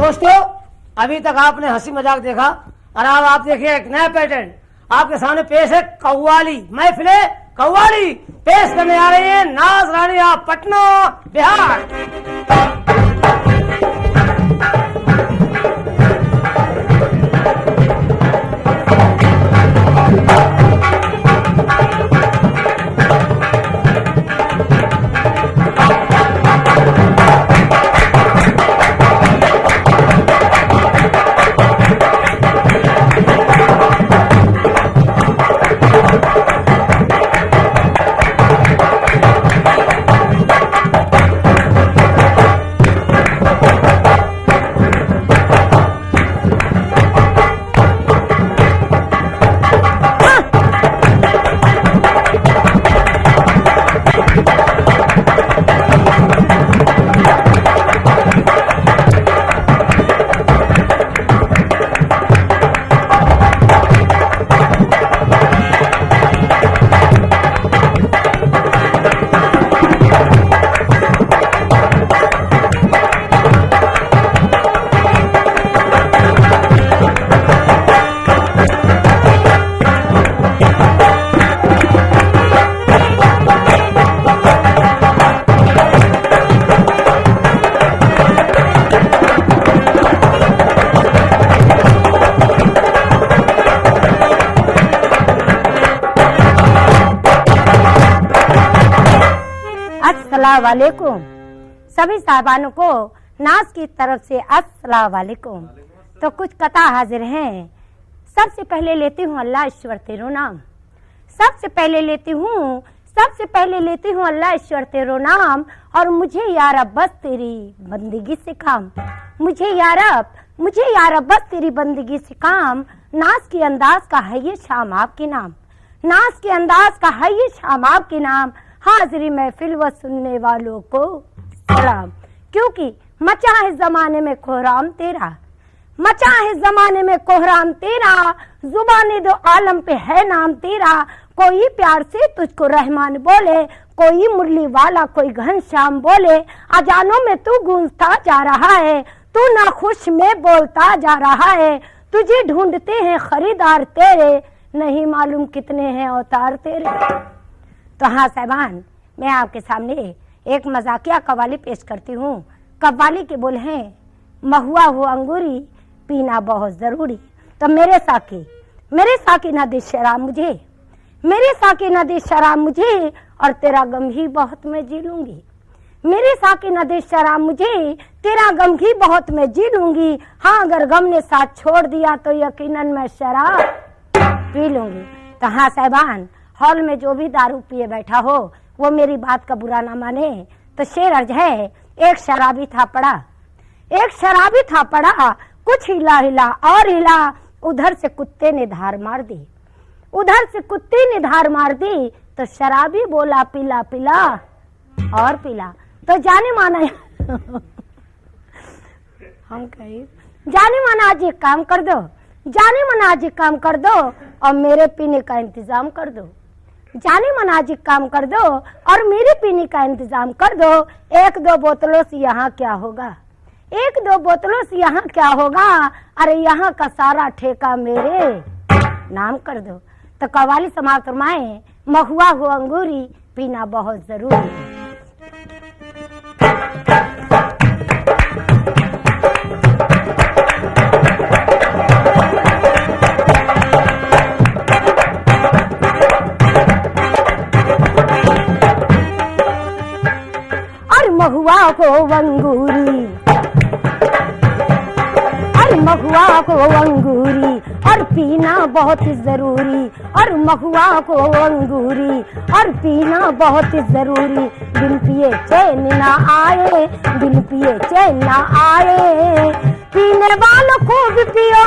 दोस्तों, अभी तक आपने हंसी मजाक देखा और अब आप देखिए एक नया पैटर्न आपके सामने पेश है। कव्वाली महफिले कव्वाली पेश करने आ रही है नाज रानी आप पटना बिहार। अस्सलामुअलैकुम। सभी साहबानों को नाज की तरफ से अस्सलामुअलैकुम। तो कुछ कथा हाजिर हैं। सबसे पहले लेती हूँ अल्लाह ईश्वर तेरो नाम। सबसे पहले लेती हूँ अल्लाह ईश्वर तेरो नाम। और मुझे यार अब बस तेरी बंदगी से काम। मुझे यार अब बस तेरी बंदगी से काम। नाज के अंदाज का है ये शाम आपके नाम। नाज के अंदाज का है ये शाम आपके नाम। हाजिरी महफिल व सुनने वालों को सलाम। क्योंकि मचा है जमाने में कोहराम तेरा। मचा है जमाने में कोहराम तेरा। जुबाने दो आलम पे है नाम तेरा। कोई प्यार से तुझको रहमान बोले, कोई मुरली वाला, कोई घनश्याम बोले। अजानों में तू गूंजता जा रहा है, तू नाखुश में बोलता जा रहा है। तुझे ढूंढते हैं खरीदार तेरे, नहीं मालूम कितने हैं अवतार तेरे। तो हाँ साहबान, मैं आपके सामने एक मजाकिया कव्वाली पेश करती हूँ। कव्वाली के बोल हैं, महुआ हो अंगूरी पीना बहुत जरूरी। तो मेरे साकी ना दे शराब मुझे, मेरे साकी ना दे शराब मुझे, और तेरा गम ही बहुत मैं जी लूंगी। मेरे साकी ना दे शराब मुझे, तेरा गम ही बहुत मैं जी लूंगी। हाँ अगर गम ने साथ छोड़ दिया तो यकीनन मैं शराब पी लूंगी। तो हाँ साहबान, हॉल में जो भी दारू पिए बैठा हो वो मेरी बात का बुरा ना माने। तो शेर अर्ज है, एक शराबी था पड़ा, कुछ हिला और हिला। उधर से कुत्ते ने धार मार दी, तो शराबी बोला पिला पिला और पिला। तो जाने माना हम कहीं जाने माना आज एक काम कर दो, और मेरे पीने का इंतजाम कर दो। जाने मना आज काम कर दो और मेरे पीने का इंतजाम कर दो। एक दो बोतलों से यहाँ क्या होगा, अरे यहाँ का सारा ठेका मेरे नाम कर दो। तो कव्वाली समाप्त फरमाए, महुआ हो अंगूरी पीना बहुत जरूरी है। महुआ को अंगूरी और पीना बहुत जरूरी। और महुआ को अंगूरी और पीना बहुत जरूरी। बिन पिए चैन ना आए, पीने वालों को भी पियो,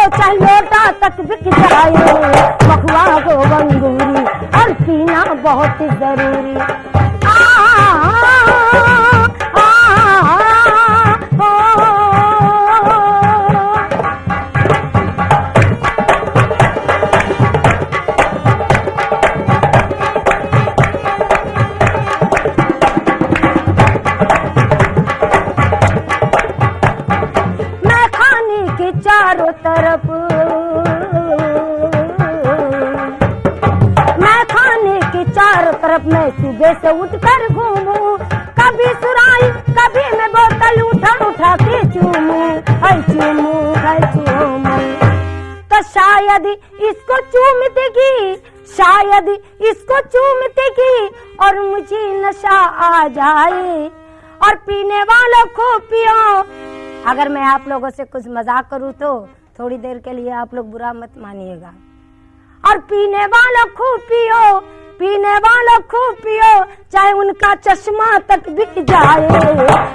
चाहे लोटा तक बिक जाए। महुआ को अंगूरी और पीना बहुत जरूरी। ऐसे उठकर घूमूं, कभी सुराई कभी मैं बोतल उठा उठा के चूमूं, है चूमूं, है चूमूं। तो शायद इसको चूमतेगी, शायद इसको चूमतेगी और मुझे नशा आ जाए। और पीने वालों को पियो। अगर मैं आप लोगों से कुछ मजाक करूं तो थोड़ी देर के लिए आप लोग बुरा मत मानिएगा। और पीने वालों को पियो, पीने वालों को पियो, चाहे उनका चश्मा तक बिक जाए।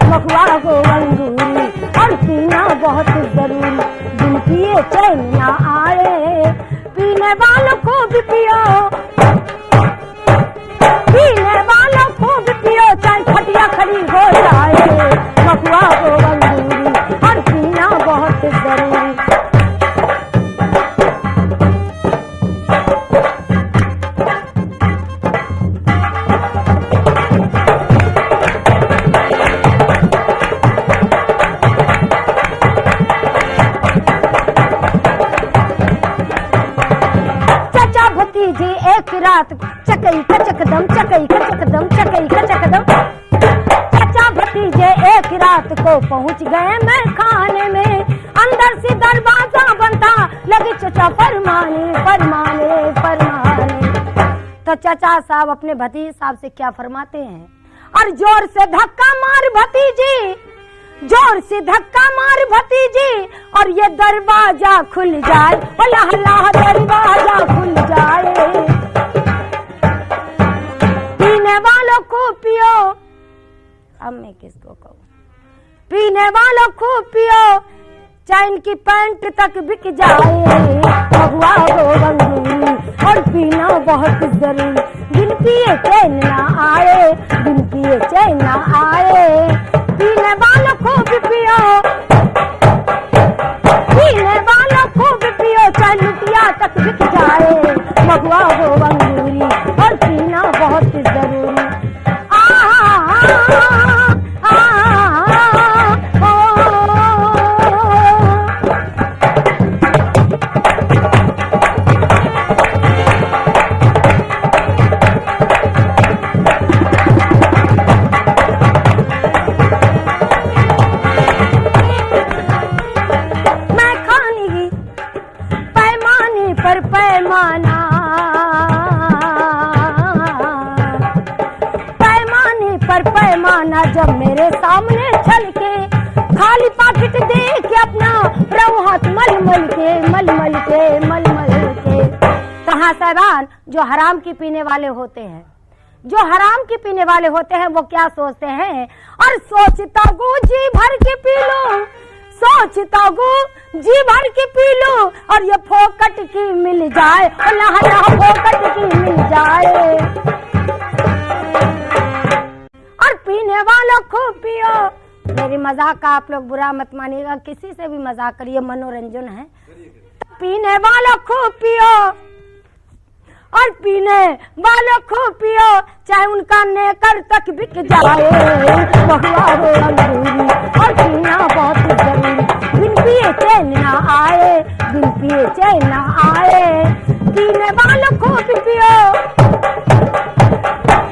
महुआ हो अंगूरी और पीना बहुत जरूरी, बिन पिए चैन ना आए। पीने वालों को भी पियो, पीने वालों को भी पियो, चाहे खटिया खड़ी हो जाए। महुआ हो अंगूरी और पीना बहुत जरूरी। एक रात चकई का चकदम, चकई का चकदम, चकई का चकदम। चाचा भतीजे एक रात को पहुंच गए मैं खाने में, अंदर से दरवाजा बनता लगे चचा फरमाने, फरमाने, फरमाने। तो चाचा साहब अपने भतीजे साहब से क्या फरमाते हैं? और जोर से धक्का मार भतीजी, जोर से धक्का मार भतीजी और ये दरवाजा खुल जाए। अल्लाह अल्लाह दरवाजा खुल जाए। पीने वालों को पियो, अब मैं किसको कहूँ? पीने वालों को पियो, चाहे इनकी पैंट तक बिक जाए। महुआ हो अंगूरी और पीना बहुत जरूरी, बिन पिए चैन ना आए, बिन पिए चैन ना आए। पीने वालों को भी पियो, पीने वालों को भी पियो, चाहे लुटिया तक बिक जाए। महुआ हो अंगूरी और पीना बहुत जरूरी। जब मेरे सामने छलके, खाली पाकिट देख के अपना रहूं हाथ मलमल के, मलमल के, मलमल के। कहाँ साहबान जो हराम की पीने वाले होते हैं, जो हराम की पीने वाले होते हैं वो क्या सोचते हैं? और सोचता गो जी भर के पी लो, सोचता गो जी भर के पी लो और ये फोकट की मिल जाए। अल्लाह अल्लाह फोकट की मिल जाए। और पीने वालों को पियो। मेरी मजाक का आप लोग बुरा मत मानिएगा, किसी से भी मजाक करिए, मनोरंजन है। पीने वालों को पियो और पीने वालों को पियो, चाहे उनका नेकर तक बिक जाए। महुआ हो अंगूरी और पीना बहुत जरूरी, बिन पिए चैन ना आए, बिन पिए चैन ना आए। पीने वालों को भी पियो,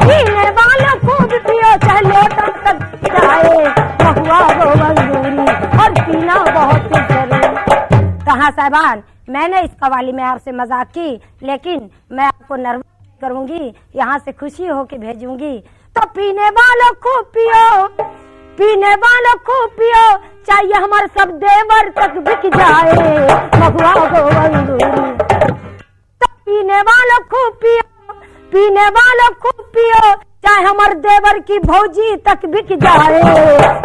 पीने वालों को भी पियो, चाहे लोटा तक जाए। महुआ हो अंगूरी और पीना बहुत जरूरी। कहाँ साहबान, मैंने इस कवाली में आपसे मजाक की, लेकिन मैं आपको नर्वस करूंगी, यहाँ से खुशी होके भेजूंगी। तो पीने वालों को पियो, पीने वालों को पियो, चाहिए हमारे सब देवर तक बिक जाए। महुआ हो अंगूरी। तो पीने वालों को पियो, पीने वालों को पियो, चाहे हमारे देवर की भौजी तक बिक जाए।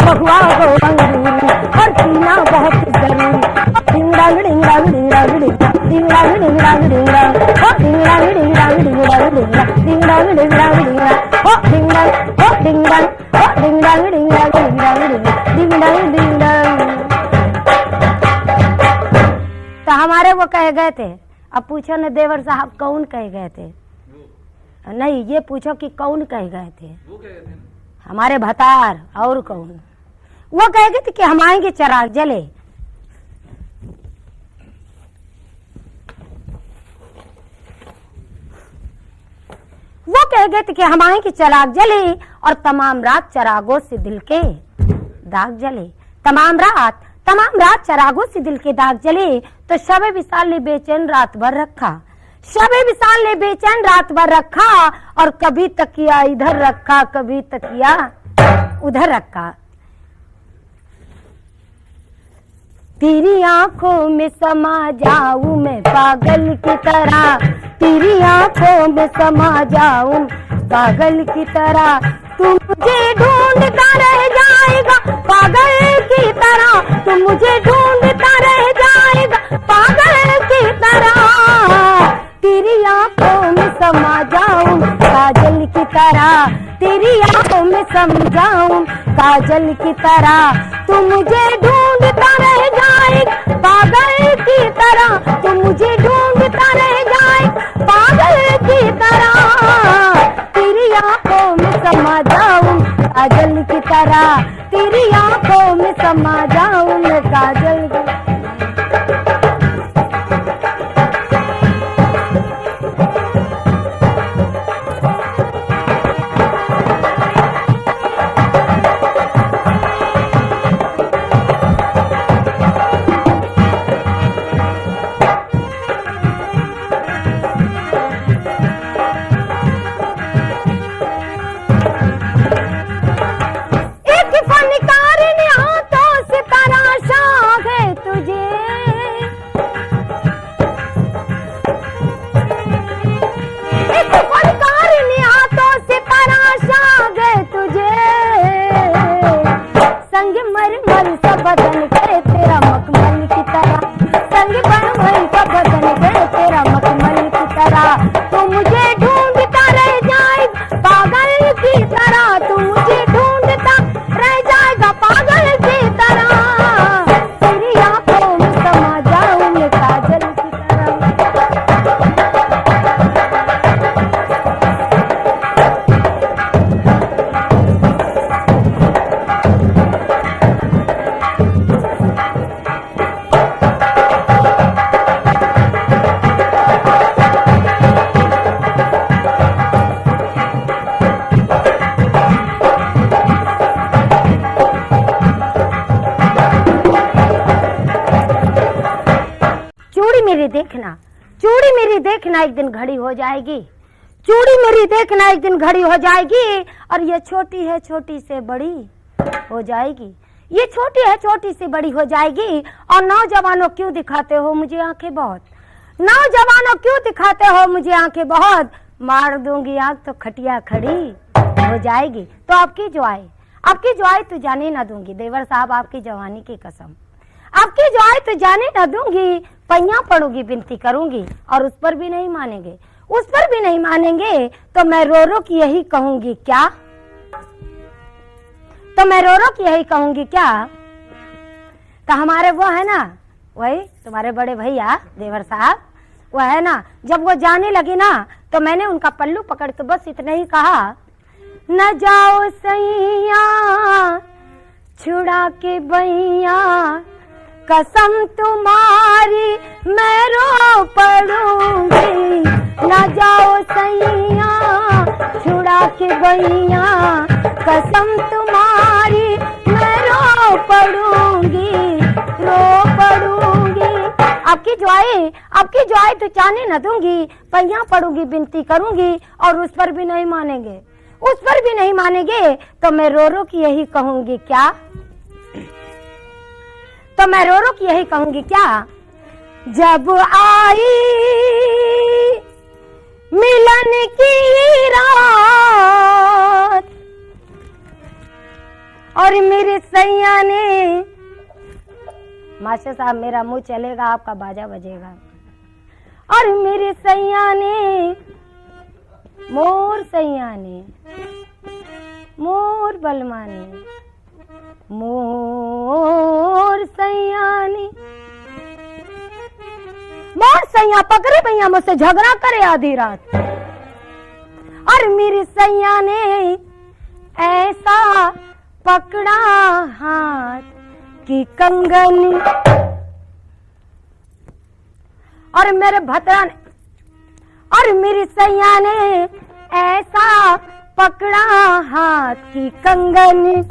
महुआ हो अंगूरी और पीना बहुत जरूरी। डिंगडांग डिंगडांग डिंगडांग डिंगडांग डिंगडांग डिंगडांग हो डिंगडांग डिंगडांग डिंगडांग डिंगडांग डिंगडांग डिंगडांग हो डिंगडांग हो डिंगडांग हो डिंगडांग डिंगडांग डिंगडांग डिंगडांग डिंगडांग। तो हमारे वो कह गए थे। अब पूछो न देवर साहब कौन कह गए थे? नहीं, ये पूछो कि कौन कह गए थे? वो कह गए थे हमारे भतार। और कौन? वो कह गए थे कि हम आएंगे चिराग जले। वो कह गए थे कि हमारे की चिराग जले और तमाम रात चरागों से दिल के दाग जले। तमाम रात चरागों से दिल के दाग जले। तो शबे विशाल ने बेचैन रात भर रखा, शबे विशाल ने बेचैन रात भर रखा, और कभी तकिया इधर रखा, कभी तकिया उधर रखा। तेरी आंखों में समा जाऊं मैं पागल की तरह, तेरी आंखों में समा जाऊं पागल की तरह, तू मुझे ढूंढता रह जाएगा पागल की तरह, तू मुझे ढूंढता रह जाएगा पागल की तरह। तेरी आंखों में समा जाऊं काजल की तरह, तेरी आंखों में सम जाऊं काजल की तरह, तू मुझे ढूंढता रह जाएगा पागल की तरह, तू मुझे ढूंढता रह जाएगा पागल की तरह। तेरी आंखों में समा जाऊं काजल की तरह, तेरी आंखों में समा जाऊं मैं काजल की। चूड़ी मेरी देखना एक दिन घड़ी हो जाएगी, चूड़ी मेरी देखना एक दिन घड़ी हो जाएगी, और ये छोटी है छोटी से बड़ी हो जाएगी, ये छोटी है छोटी से बड़ी हो जाएगी। और नौजवानों क्यों दिखाते हो मुझे आंखें बहुत, नौजवानों क्यों दिखाते हो मुझे आंखें बहुत, मार दूंगी आंख तो खटिया खड़ी हो जाएगी। तो आपकी जो आए तो जाने ना दूंगी देवर साहब, आपकी जवानी की कसम, आपकी जो आए तो जाने ना दूंगी, पैया पड़ूंगी विनती करूंगी और उस पर भी नहीं मानेंगे, उस पर भी नहीं मानेंगे तो मैं रो रो की यही कहूंगी क्या, तो मैं रो रो की यही कहूंगी क्या। तो हमारे वो है ना, वही तुम्हारे बड़े भैया देवर साहब, वो है ना, जब वो जाने लगी ना तो मैंने उनका पल्लू पकड़ के बस इतना ही कहा, न जाओ सैया छुड़ा के बैया, कसम तुम्हारी मैं रो पड़ूंगी, न जाओ सैया छुड़ा के बैया, कसम तुम्हारी मैं रो पड़ूंगी, रो पड़ूंगी। आपकी जो आए तो जाने न दूंगी, पैया पड़ूंगी विनती करूंगी और उस पर भी नहीं मानेंगे, उस पर भी नहीं मानेंगे तो मैं रो रो की यही कहूंगी क्या, तो मैं रो रो की यही कहूंगी क्या। जब आई मिलन की रात और मेरे सैया ने, मास्टर साहब मेरा मुंह चलेगा आपका बाजा बजेगा, और मेरे सैया ने, मोर सैया ने, मोर बलमा ने, मोर सैया ने, मोर सैया पकड़े भैया मुझसे झगड़ा करे आधी रात, और मेरे सैया ने ऐसा पकड़ा हाथ की कंगन, और मेरे भतरा ने, और मेरी सैया ने ऐसा पकड़ा हाथ की कंगन।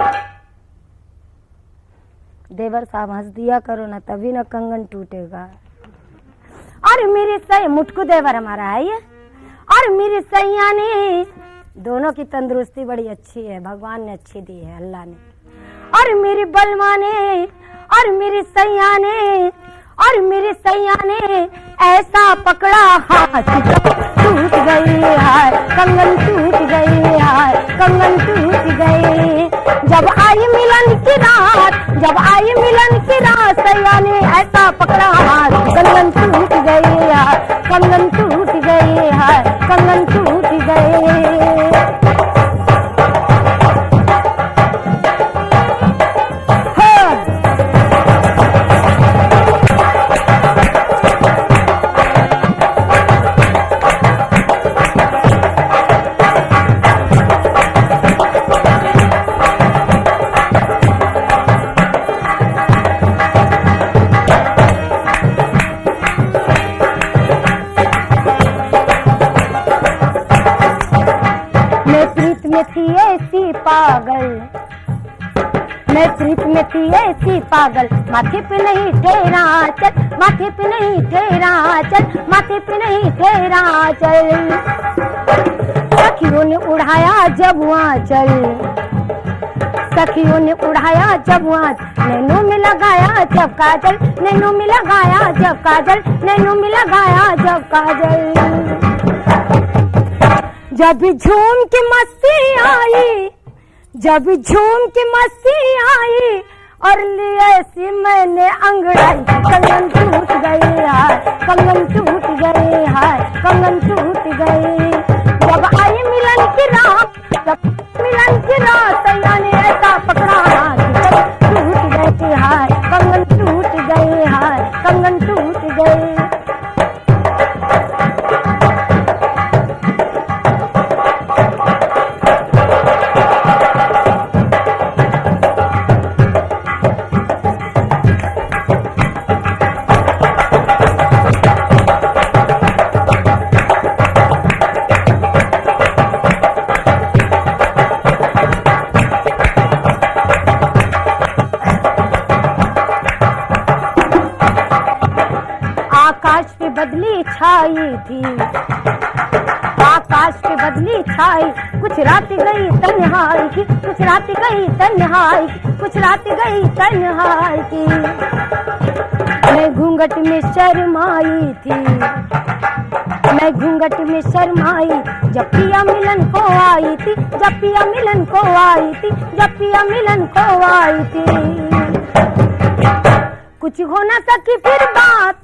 देवर साहब हंस दिया करो ना, तभी ना कंगन टूटेगा। और मेरे सही मुटकू देवर हमारा है ये, और मेरी सैया ने, दोनों की तंदुरुस्ती बड़ी अच्छी है, भगवान ने अच्छी दी है, अल्लाह ने। और मेरी बलमा ने, और मेरी सैया ने, और मेरी सैया ने ऐसा पकड़ा हाथ टूट गई है, कंगन टूट गई है, कंगन टूट गई। जब आई मिलन की रात, जब आई मिलन की रात, सैया ने ऐसा पकड़ा हाथ, कंगन टूट गई है, कंगन टूट गई है, कंगन टूट गई। मैं प्रीत में थी ऐसी पागल, माथे पे नहीं ठहरा चल, माथे पे नहीं ठहरा चल, माथे पे नहीं ठहरा चल। सखियों ने उड़ाया जब वहाँ चल, सखियों ने उड़ाया जब वहाँ, नैनों में लगाया जब काजल, नैनों में लगाया जब काजल, नैनों में लगाया जब काजल। जब झूम के मस्ती आई, जब झूम की मस्ती आई, और लिए सी मैंने अंगड़ाई, कंगन टूट गई है, कंगन टूट गई है, कंगन टूट गई। जब आई मिलन की रात, जब मिलन की रात, सैया ने ऐसा पकड़ा हाथ, टूट गई है, कंगन टूट गई है, कंगन टूट गई। आकाश पे बदली छाई थी, आकाश पे बदली छाई, कुछ रात गई तन्हाई की, कुछ रात गई तन्हाई की, कुछ रात गई तन्हाई की। मैं घूंघट में शर्माई थी, मैं घूंघट में शर्माई, जब पिया मिलन को आई थी, जब पिया मिलन को आई थी, जब पिया मिलन को आई थी। कुछ हो न सकी फिर बात,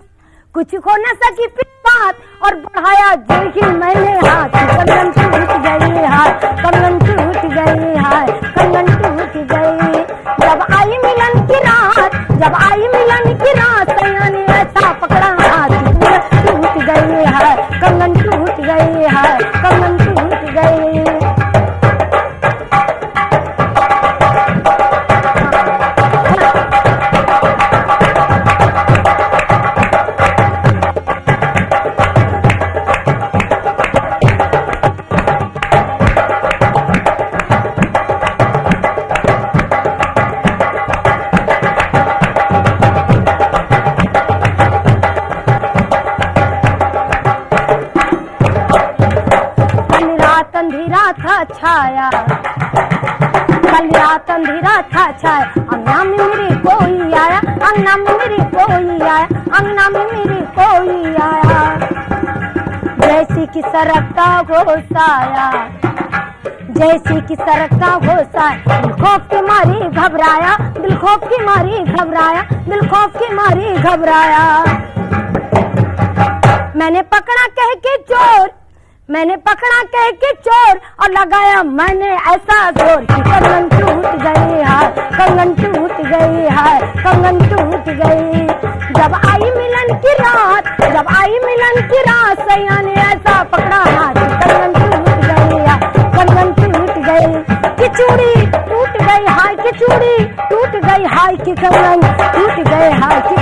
कुछ हो न सकी फिर बात, और बढ़ाया देखी मैंने हाथ, कंगन टूट गई हाथ, कंगन टूट गई हाथ, कंगन टूट गई। जब आई मिलन की रात, जब आई मिलन की रात, सैया ने ऐसा पकड़ा हाथ, टूट गई हाथ, कंगन टूट गई हाथ, कंगन टूट गई। छाया, कल रात अंधेरा था छाया, अंगना में मेरे कोई आया, अंगना में मेरे कोई आया, अंगना में मेरे कोई आया। जैसी कि सरकता घोसाया, जैसी कि सरकता घोसाया, दिल खौफ के मारे घबराया, दिल खौफ के मारे घबराया, दिल खौफ के मारे घबराया। मैंने पकड़ा कह के चोर, मैंने पकड़ा कह के चोर, और लगाया मैंने ऐसा जोर कि कंगन टूट गई है, कंगन टूट गई है, कंगन टूट गई। जब आई मिलन की रात, जब आई मिलन की रात, सैया ने ऐसा पकड़ा हाथ, कंगन टूट गई है, कंगन टूट गई। कि चूड़ी टूट गई हाय की चूड़ी, टूट गई हाय की कंगन, टूट गई हाय की